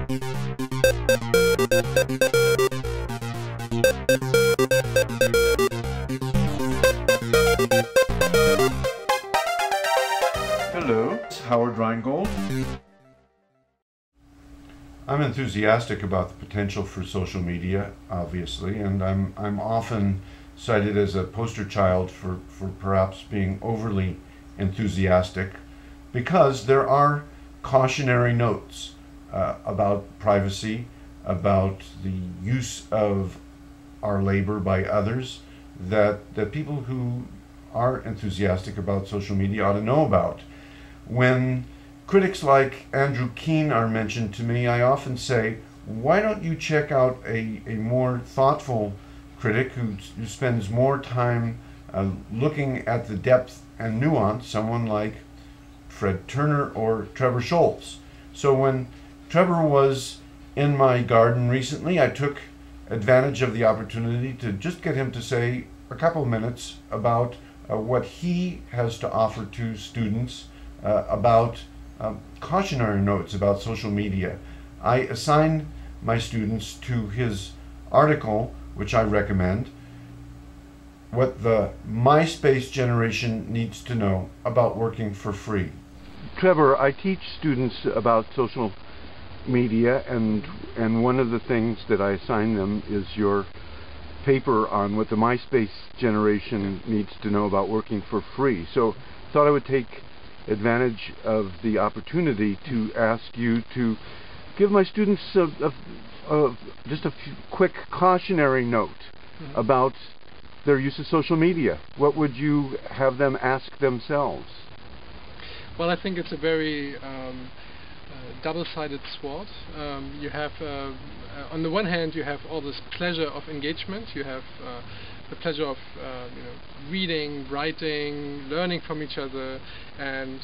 Hello, it's Howard Rheingold. I'm enthusiastic about the potential for social media, obviously, and I'm often cited as a poster child for perhaps being overly enthusiastic, because there are cautionary notes about privacy, about the use of our labor by others, that people who are enthusiastic about social media ought to know about. When critics like Andrew Keen are mentioned to me, I often say, why don't you check out a more thoughtful critic who spends more time looking at the depth and nuance, someone like Fred Turner or Trebor Scholz. So when Trebor was in my garden recently, I took advantage of the opportunity to just get him to say a couple minutes about what he has to offer to students about cautionary notes about social media. I assign my students to his article, which I recommend, What the MySpace Generation Needs to Know About Working for Free. Trebor, I teach students about social media, and one of the things that I assign them is your paper on what the MySpace generation needs to know about working for free. So I thought I would take advantage of the opportunity to ask you to give my students just a quick cautionary note about their use of social media. What would you have them ask themselves? Well, I think it's a very double-sided sword. You have, on the one hand, you have all this pleasure of engagement. You have the pleasure of reading, writing, learning from each other, and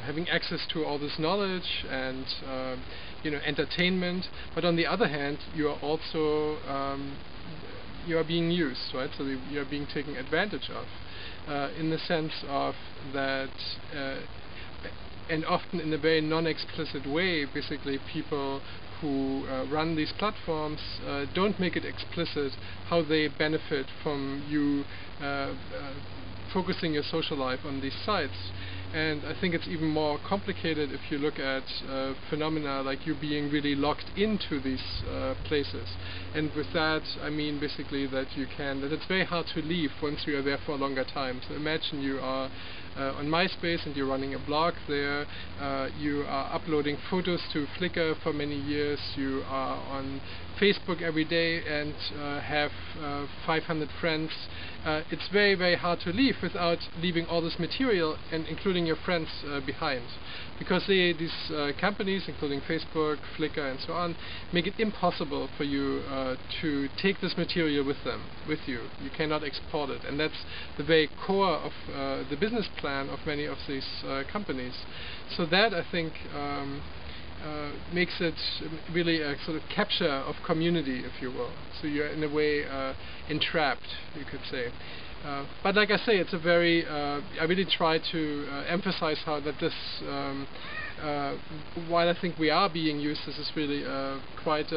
having access to all this knowledge and entertainment. But on the other hand, you are also you are being used, right? So you are being taken advantage of, in the sense of that. And often in a very non-explicit way, basically people who run these platforms don't make it explicit how they benefit from you focusing your social life on these sites. And I think it's even more complicated if you look at phenomena like you being really locked into these places. And with that, I mean basically that it's very hard to leave once you are there for a longer time. So imagine you are on MySpace and you're running a blog there, you are uploading photos to Flickr for many years, you are on Facebook every day and have 500 friends. It's very, very hard to leave without leaving all this material and including your friends behind, because these companies, including Facebook, Flickr and so on, make it impossible for you to take this material with you. You cannot export it, and that's the very core of the business plan of many of these companies. So that, I think, makes it really a sort of capture of community, if you will. So you're in a way entrapped, you could say. But like I say, it's a very, I really try to emphasize how that this, while I think we are being used, this is really quite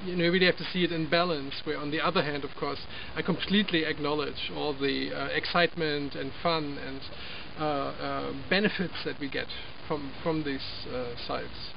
you really have to see it in balance, where on the other hand, of course, I completely acknowledge all the excitement and fun and benefits that we get from these sites.